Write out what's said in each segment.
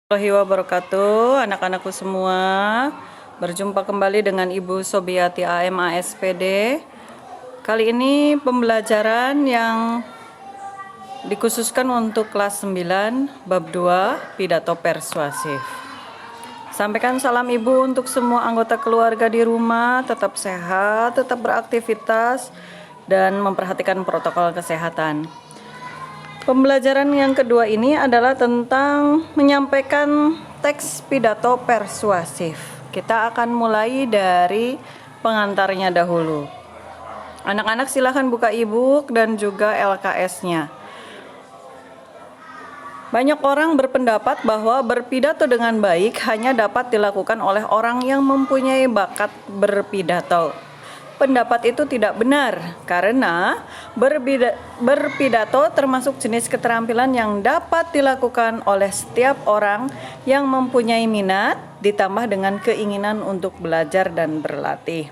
Warahmatullahi wabarakatuh, anak-anakku semua. Berjumpa kembali dengan Ibu Sobiati AM ASPD. Kali ini pembelajaran yang dikhususkan untuk kelas 9 bab 2 pidato persuasif. Sampaikan salam Ibu untuk semua anggota keluarga di rumah, tetap sehat, tetap beraktivitas dan memperhatikan protokol kesehatan. Pembelajaran yang kedua ini adalah tentang menyampaikan teks pidato persuasif. Kita akan mulai dari pengantarnya dahulu. Anak-anak silahkan buka e-book dan juga LKS-nya. Banyak orang berpendapat bahwa berpidato dengan baik hanya dapat dilakukan oleh orang yang mempunyai bakat berpidato. Pendapat itu tidak benar, karena berpidato termasuk jenis keterampilan yang dapat dilakukan oleh setiap orang yang mempunyai minat, ditambah dengan keinginan untuk belajar dan berlatih.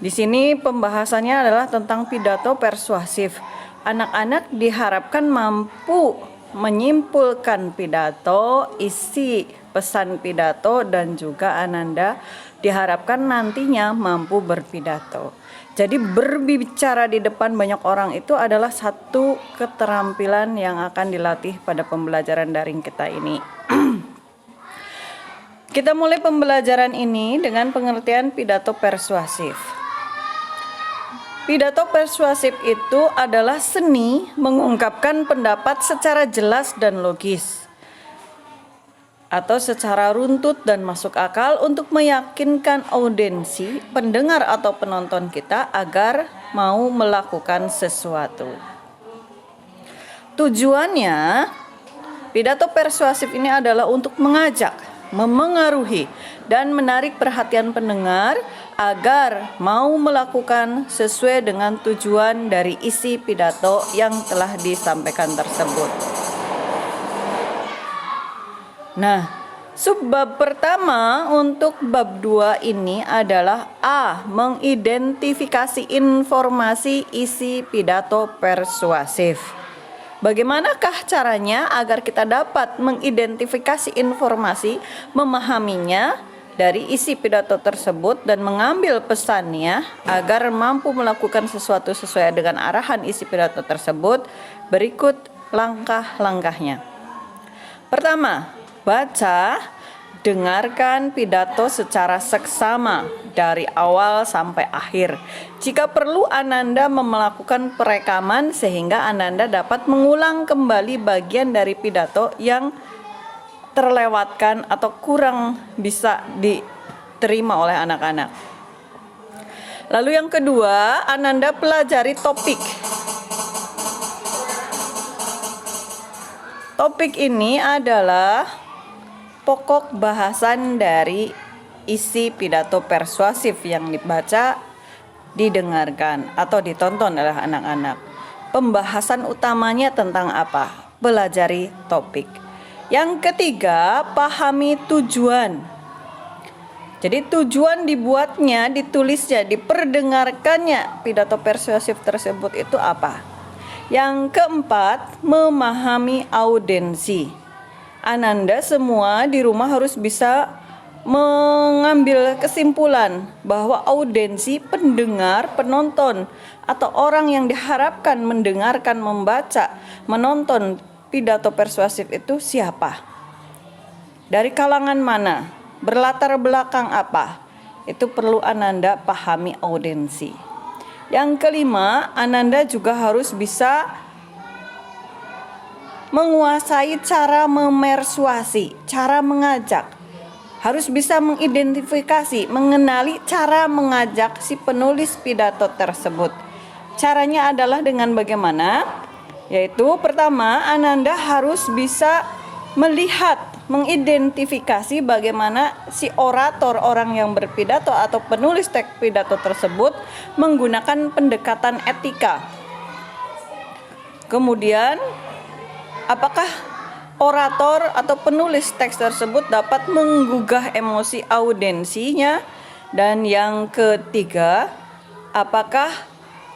Di sini pembahasannya adalah tentang pidato persuasif. Anak-anak diharapkan mampu menyimpulkan pidato, isi pesan pidato, dan juga Ananda diharapkan nantinya mampu berpidato. Jadi berbicara di depan banyak orang itu adalah satu keterampilan yang akan dilatih pada pembelajaran daring kita ini. Kita mulai pembelajaran ini dengan pengertian pidato persuasif. Pidato persuasif itu adalah seni mengungkapkan pendapat secara jelas dan logis, atau secara runtut dan masuk akal untuk meyakinkan audiensi, pendengar atau penonton kita agar mau melakukan sesuatu. Tujuannya, pidato persuasif ini adalah untuk mengajak, memengaruhi, dan menarik perhatian pendengar agar mau melakukan sesuai dengan tujuan dari isi pidato yang telah disampaikan tersebut. Nah, subbab pertama untuk bab 2 ini adalah A. Mengidentifikasi informasi isi pidato persuasif. Bagaimanakah caranya agar kita dapat mengidentifikasi informasi, memahaminya dari isi pidato tersebut dan mengambil pesannya agar mampu melakukan sesuatu sesuai dengan arahan isi pidato tersebut? Berikut langkah-langkahnya. Pertama, baca, dengarkan pidato secara seksama dari awal sampai akhir. Jika perlu, Ananda melakukan perekaman sehingga Ananda dapat mengulang kembali bagian dari pidato yang terlewatkan atau kurang bisa diterima oleh anak-anak. Lalu yang kedua, Ananda pelajari topik. Topik ini adalah pokok bahasan dari isi pidato persuasif yang dibaca, didengarkan, atau ditonton oleh anak-anak. Pembahasan utamanya tentang apa? Pelajari topik. Yang ketiga, pahami tujuan. Jadi tujuan dibuatnya, ditulisnya, diperdengarkannya pidato persuasif tersebut itu apa? Yang keempat, memahami audiensi. Ananda semua di rumah harus bisa mengambil kesimpulan bahwa audiensi, pendengar, penonton, atau orang yang diharapkan mendengarkan, membaca, menonton pidato persuasif itu siapa? Dari kalangan mana? Berlatar belakang apa? Itu perlu Ananda pahami audiensi. Yang kelima, Ananda juga harus bisa menguasai cara memersuasi, cara mengajak. Harus bisa mengidentifikasi, mengenali cara mengajak si penulis pidato tersebut. Caranya adalah dengan bagaimana? Yaitu pertama, Ananda harus bisa melihat, mengidentifikasi bagaimana si orator, orang yang berpidato atau penulis teks pidato tersebut menggunakan pendekatan etika. Kemudian, apakah orator atau penulis teks tersebut dapat menggugah emosi audiensinya? Dan yang ketiga, apakah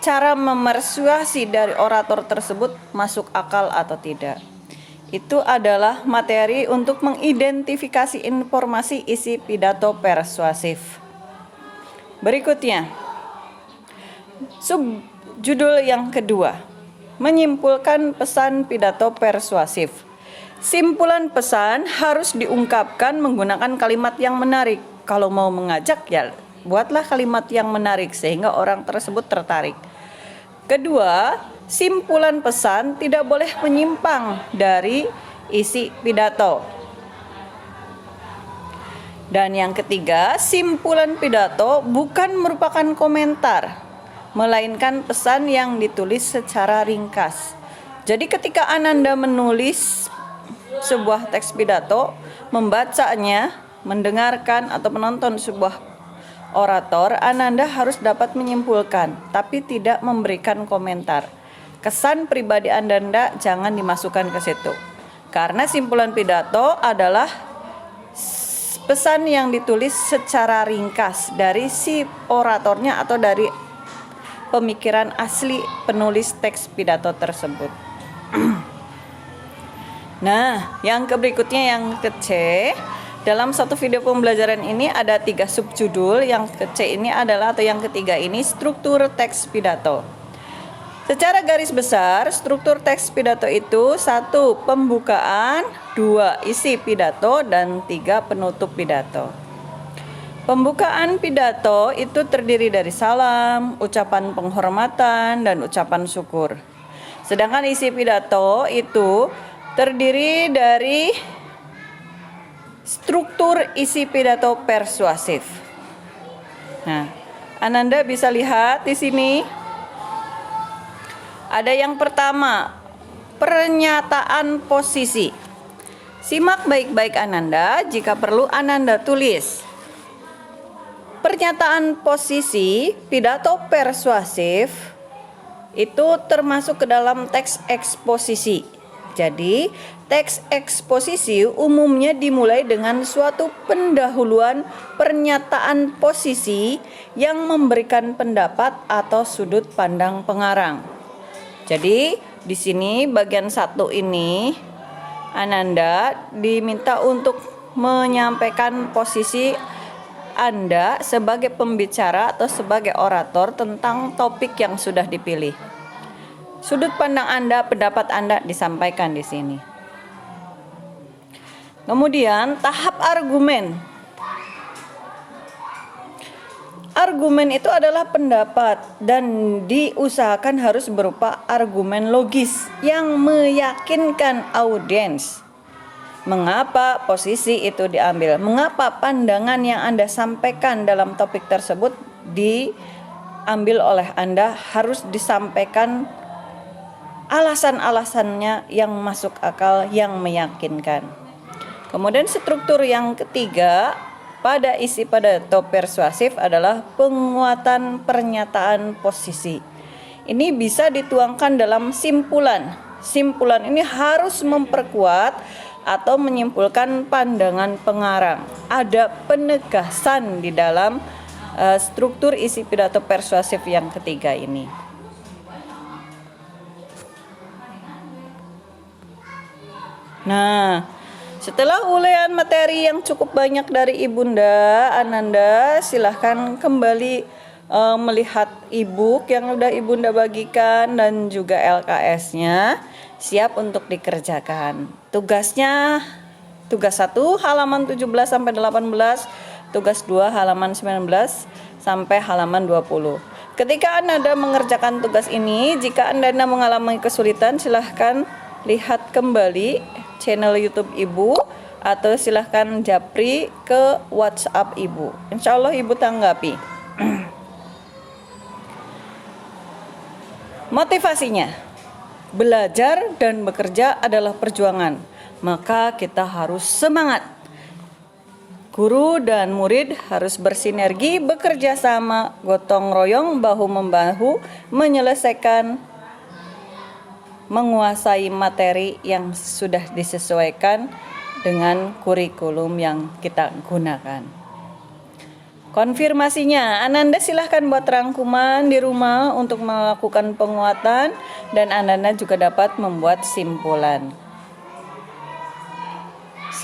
cara memersuasi dari orator tersebut masuk akal atau tidak? itu adalah materi untuk mengidentifikasi informasi isi pidato persuasif. Berikutnya, subjudul yang kedua, menyimpulkan pesan pidato persuasif. Simpulan pesan harus diungkapkan menggunakan kalimat yang menarik. Kalau mau mengajak ya buatlah kalimat yang menarik sehingga orang tersebut tertarik. Kedua, simpulan pesan tidak boleh menyimpang dari isi pidato. Dan yang ketiga, simpulan pidato bukan merupakan komentar, melainkan pesan yang ditulis secara ringkas. Jadi ketika Ananda menulis sebuah teks pidato, membacanya, mendengarkan atau menonton sebuah orator, Ananda harus dapat menyimpulkan, tapi tidak memberikan komentar. Kesan pribadi Ananda jangan dimasukkan ke situ. Karena simpulan pidato adalah pesan yang ditulis secara ringkas dari si oratornya atau dari pemikiran asli penulis teks pidato tersebut. Nah, yang berikutnya yang ke-C. Dalam satu video pembelajaran ini ada 3 subjudul. Yang ke-C ini adalah atau yang ketiga ini struktur teks pidato. Secara garis besar, struktur teks pidato itu 1. Pembukaan, 2. Isi pidato, dan 3. Penutup pidato. Pembukaan pidato itu terdiri dari salam, ucapan penghormatan, dan ucapan syukur. Sedangkan isi pidato itu terdiri dari struktur isi pidato persuasif. Nah, Ananda bisa lihat di sini. Ada yang pertama, pernyataan posisi. Simak baik-baik Ananda, jika perlu Ananda tulis. Pernyataan posisi pidato persuasif itu termasuk ke dalam teks eksposisi. Jadi, teks eksposisi umumnya dimulai dengan suatu pendahuluan pernyataan posisi yang memberikan pendapat atau sudut pandang pengarang. Jadi, di sini bagian 1 ini Ananda diminta untuk menyampaikan posisi Anda sebagai pembicara atau sebagai orator tentang topik yang sudah dipilih. Sudut pandang Anda, pendapat Anda disampaikan di sini. Kemudian tahap argumen. Argumen itu adalah pendapat dan diusahakan harus berupa argumen logis yang meyakinkan audiens. Mengapa posisi itu diambil? Mengapa pandangan yang Anda sampaikan dalam topik tersebut diambil oleh Anda, harus disampaikan alasan-alasannya yang masuk akal, yang meyakinkan. Kemudian struktur yang ketiga pada isi pidato persuasif adalah penguatan pernyataan posisi. Ini bisa dituangkan dalam simpulan. Simpulan ini harus memperkuat atau menyimpulkan pandangan pengarang. Ada penegasan di dalam struktur isi pidato persuasif yang ketiga ini. Nah, setelah uraian materi yang cukup banyak dari Ibunda, Ananda silahkan kembali melihat e-book yang udah Ibunda bagikan dan juga LKS-nya siap untuk dikerjakan. Tugasnya, tugas 1 halaman 17 sampai 18, tugas 2 halaman 19 sampai halaman 20. Ketika Anda mengerjakan tugas ini, jika Anda mengalami kesulitan, silahkan lihat kembali channel YouTube Ibu atau silahkan japri ke WhatsApp Ibu. Insya Allah Ibu tanggapi. Motivasinya, belajar dan bekerja adalah perjuangan, maka kita harus semangat. Guru dan murid harus bersinergi, bekerja sama, gotong royong, bahu-membahu, menyelesaikan, menguasai materi yang sudah disesuaikan dengan kurikulum yang kita gunakan. Konfirmasinya, Ananda silahkan buat rangkuman di rumah untuk melakukan penguatan dan Ananda juga dapat membuat simpulan.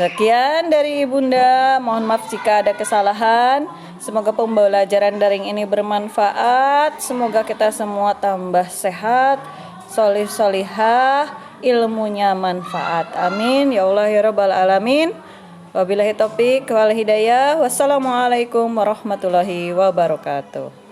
Sekian dari Ibunda, mohon maaf jika ada kesalahan. Semoga pembelajaran daring ini bermanfaat. Semoga kita semua tambah sehat, solih-solihah, ilmunya manfaat. Amin ya Allah ya Rabbal Alamin. Wabillahi taufik wal hidayah. Wassalamualaikum warahmatullahi wabarakatuh.